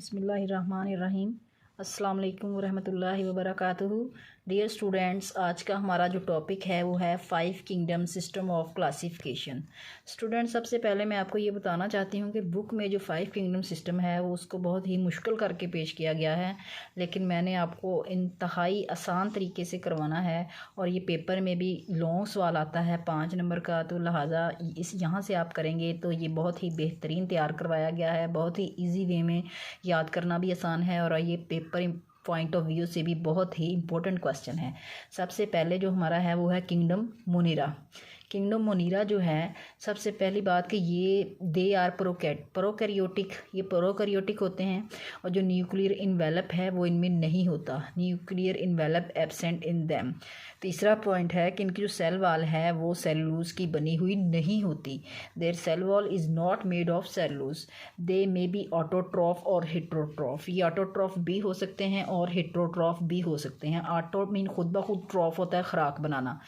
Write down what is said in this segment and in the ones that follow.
बिस्मिल्लाहिर्रहमानिर्रहीम। अस्सलाम वालेकुम वरहमतुल्लाहि वबरकातुहू। डियर स्टूडेंट्स, आज का हमारा जो टॉपिक है वो है 5 kingdom system of classification. Students, सबसे पहले मैं आपको ये बताना चाहती हूँ कि बुक में जो 5 किंगडम सिस्टम है वो उसको बहुत ही मुश्किल करके पेश किया गया है, लेकिन मैंने आपको इंतहाई आसान तरीके से करवाना है। और ये पेपर में भी लॉन्ग सवाल आता है 5 नंबर का, तो लिहाजा इस यहाँ से आप करेंगे तो ये बहुत ही बेहतरीन तैयार करवाया गया है। बहुत ही ईजी वे में, याद करना भी आसान है और ये पेपर पॉइंट ऑफ व्यू से भी बहुत ही इंपॉर्टेंट क्वेश्चन है। सबसे पहले जो हमारा है वो है किंगडम मोनीरा। किंगडम मोनीरा जो है, सबसे पहली बात कि ये दे आर प्रोकैरियोटिक, ये प्रोकैरियोटिक होते हैं। और जो न्यूक्लियर इन्वेलप है वो इनमें नहीं होता, nuclear envelope absent in them. तीसरा पॉइंट है कि इनकी जो सेल वॉल है वो सेलुलोज की बनी हुई नहीं होती। Their cell wall is not made of cellulose. They may be autotroph और हेट्रोट्रॉफ। ये ऑटोट्रॉफ भी हो सकते हैं और हेट्रोट्रॉफ भी हो सकते हैं। ऑटो मीन खुद ब खुद, ट्रॉफ होता है खुराक बनाना।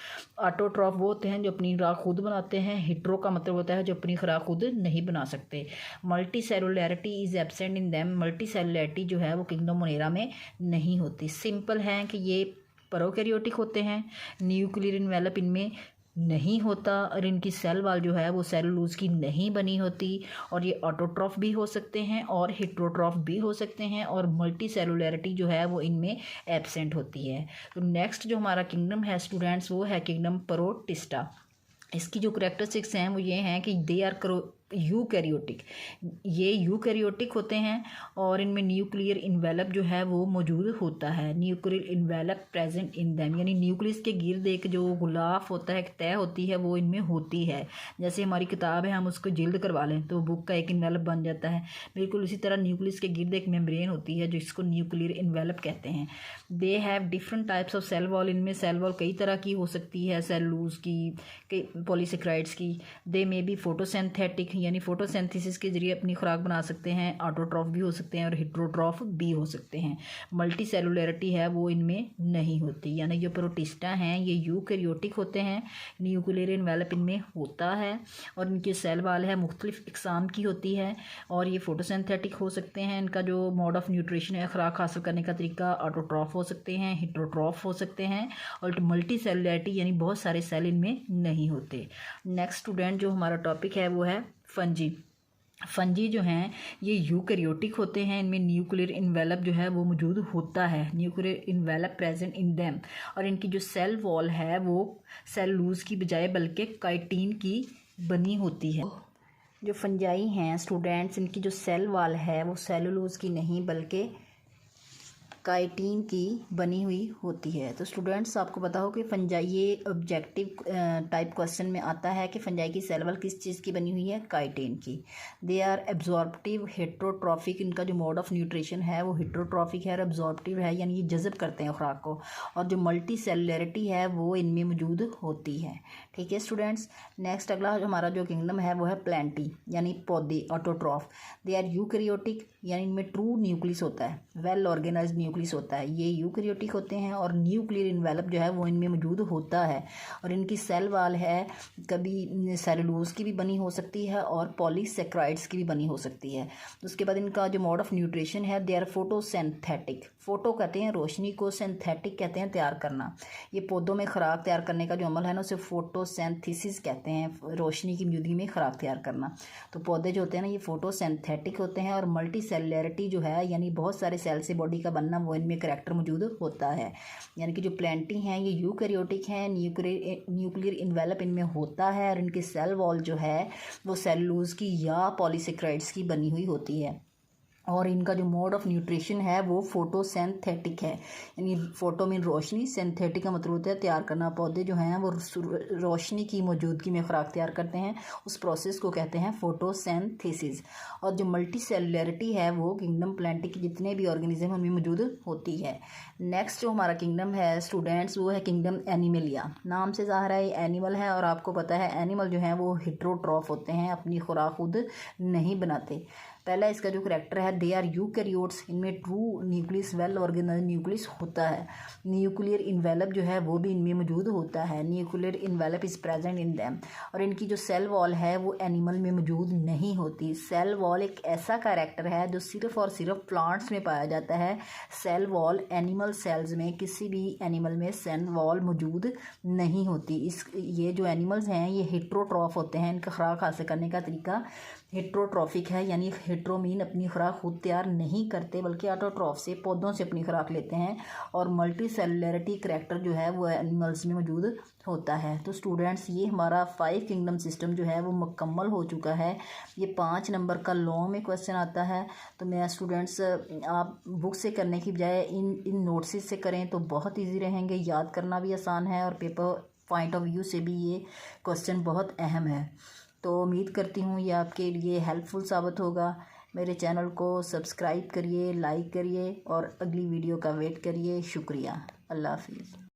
ऑटोट्रॉफ वो होते हैं जो अपनी खुराक खुद बनाते हैं। हेट्रो का मतलब होता है जो अपनी खुराक खुद नहीं बना सकते। Multicellularity is absent in them. Multicellularity जो है वो किंगडम मोनेरा में नहीं होती। सिंपल है कि ये प्रोकैरियोटिक होते हैं, न्यूक्लियर इन्वेलप इनमें नहीं होता और इनकी सेल वॉल जो है वो सेलुलोज की नहीं बनी होती। और ये ऑटोट्रॉफ भी हो सकते हैं और हेट्रोट्रॉफ भी हो सकते हैं और मल्टी सेलुलैरिटी जो है वो इनमें एब्सेंट होती है। तो नेक्स्ट जो हमारा किंगडम है स्टूडेंट्स वो है किंगडम प्रोटिस्टा। इसकी जो करेक्टरिस्टिक्स हैं वो ये हैं कि दे आर यूकैरियोटिक। ये यूकैरियोटिक होते हैं और इनमें न्यूक्लियर इन्वेलप जो है वो मौजूद होता है। Nuclear envelope present in them, यानी न्यूक्लियस के गिर्द एक जो गुलाफ होता है, एक तय होती है, वो इनमें होती है। जैसे हमारी किताब है, हम उसको जिल्द करवा लें तो बुक का एक इन्वेलप बन जाता है। बिल्कुल उसी तरह न्यूक्लियस के गिर्द एक मेम्ब्रेन होती है जिसको न्यूक्लियर इन्वेलप कहते हैं। They have different types of cell wall. इनमें सेल वॉल कई तरह की हो सकती है, सेलुलोज की, पॉलीसेक्राइड्स की। दे मे बी फोटोसिंथेटिक, यानी फोटोसिंथेसिस के जरिए अपनी खुराक बना सकते हैं। ऑटोट्रॉफ भी हो सकते हैं और हेट्रोट्रॉफ भी हो सकते हैं। मल्टी सेलुलैरिटी है वो इनमें नहीं होती। यानी जो प्रोटिस्टा हैं ये यूकैरियोटिक होते हैं, न्यूक्लियर इन्वेलप इनमें होता है और इनकी सेल वाल है मुख्तलिफ इकसाम की होती है और ये फोटोसिंथेटिक हो सकते हैं। इनका जो मोड ऑफ न्यूट्रिशन है, खुराक हासिल करने का तरीका, ऑटोट्रॉफ हो सकते हैं, हेट्रोट्रॉफ हो सकते हैं और मल्टी सेलुलैरिटी यानी बहुत सारे सेल इनमें नहीं होते। नेक्स्ट स्टूडेंट जो हमारा टॉपिक है वो है फंजी। फंजी जो हैं ये यूकैरियोटिक होते हैं। इनमें न्यूक्लियर इन्वेलप जो है वो मौजूद होता है, nuclear envelope present in them. और इनकी जो सेल वॉल है वो सेलुलोज की बजाय बल्कि काइटिन की बनी होती है। जो फंजाई हैं स्टूडेंट्स, इनकी जो सेल वॉल है वो सेलुलोज की नहीं बल्कि काइटिन की बनी हुई होती है। तो स्टूडेंट्स, आपको पता हो कि फंजाई, ये ऑब्जेक्टिव टाइप क्वेश्चन में आता है कि फंजाई की सेल वॉल किस चीज़ की बनी हुई है, काइटिन की। They are absorptive heterotrophic. इनका जो मोड ऑफ न्यूट्रिशन है वो हेट्रोट्रॉफिक है और एब्जॉर्प्टिव है, यानी ये जज़ब करते हैं खुराक को। और जो मल्टी सेलुलैरिटी है वो इनमें मौजूद होती है। ठीक है स्टूडेंट्स। नेक्स्ट अगला जो हमारा जो किंगडम है वो है प्लांटी, यानी पौधे, ऑटोट्रॉफ। दे आर यूकैरियोटिक, यानी इनमें ट्रू न्यूक्लियस होता है, वेल ऑर्गेनाइज्ड न्यूक्लियस होता है। ये यूकैरियोटिक होते हैं और न्यूक्लियर इन्वेलप जो है वो इनमें मौजूद होता है। और इनकी सेल वॉल है कभी सेलुलोज की भी बनी हो सकती है और पॉलीसेक्राइड्स की भी बनी हो सकती है। उसके बाद इनका जो मोड ऑफ न्यूट्रिशन है, दे आर फोटोसिंथेटिक। फोटो कहते हैं रोशनी को, सिंथेटिक कहते हैं तैयार करना। ये पौधों में खुराक तैयार करने का जो अमल है ना उसे फोटोसिंथेसिस कहते हैं, रोशनी की मौजूदगी में खुराक तैयार करना। तो पौधे जो होते हैं ना ये फोटोसिंथेटिक होते हैं और मल्टी सेलुलैरिटी जो है, यानी बहुत सारे सेल से बॉडी का बनना, वो इनमें करैक्टर मौजूद होता है। यानी कि जो प्लांटी हैं ये यूकैरियोटिक हैं, न्यूक्लियर इन्वेलप इनमें होता है और इनकी सेल वॉल जो है वो सेलुलोज की या पॉलीसेक्राइड्स की बनी हुई होती है। और इनका जो मोड ऑफ न्यूट्रिशन है वो फोटोसिंथेटिक है, यानी फोटो मीन रोशनी, सिंथेटिक का मतलब होता है तैयार करना। पौधे जो हैं वो रोशनी की मौजूदगी में खुराक तैयार करते हैं, उस प्रोसेस को कहते हैं फोटोसिंथेसिस। और जो मल्टी सेलुलैरिटी है वो किंगडम प्लांटी के जितने भी ऑर्गेनिज्म उनमें मौजूद होती है। नेक्स्ट जो हमारा किंगडम है स्टूडेंट्स वो है किंगडम एनिमलिया। नाम से ज़ाहिर है ये एनिमल है और आपको पता है एनिमल जो हैं वो हेट्रोट्रॉफ होते हैं, अपनी खुराक खुद नहीं बनाते। पहला इसका जो करैक्टर है, दे आर यूकैरियोट्स, इनमें true nucleus well organise nucleus होता है। न्यूक्लियर इन्वेलप जो है वो भी इनमें मौजूद होता है, nuclear envelope is present in them. और इनकी जो सेल वॉल है वो एनिमल में मौजूद नहीं होती। सेल वॉल एक ऐसा कैरेक्टर है जो सिर्फ और सिर्फ प्लांट्स में पाया जाता है। सेल वॉल एनिमल सेल्स में, किसी भी एनिमल में सेल वॉल मौजूद नहीं होती। ये जो एनिमल्स हैं ये हेट्रोट्रॉफ होते हैं। इनका खुराक हासिल करने का तरीका हेट्रोट्रॉफिक है, यानी हेट्रोमीन अपनी खुराक खुद तैयार नहीं करते बल्कि ऑटोट्रॉफ से, पौधों से अपनी खुराक लेते हैं। और मल्टी सेलुलरिटी करैक्टर जो है वो एनिमल्स में मौजूद होता है। तो स्टूडेंट्स, ये हमारा 5 किंगडम सिस्टम जो है वो मुकम्मल हो चुका है। ये 5 नंबर का लॉ में क्वेश्चन आता है। तो मैं स्टूडेंट्स, आप बुक से करने की बजाय इन नोट्स से करें तो बहुत ईजी रहेंगे, याद करना भी आसान है और पेपर पॉइंट ऑफ व्यू से भी ये क्वेश्चन बहुत अहम है। तो उम्मीद करती हूँ ये आपके लिए हेल्पफुल साबित होगा। मेरे चैनल को सब्सक्राइब करिए, लाइक करिए और अगली वीडियो का वेट करिए। शुक्रिया। अल्लाह हाफिज़।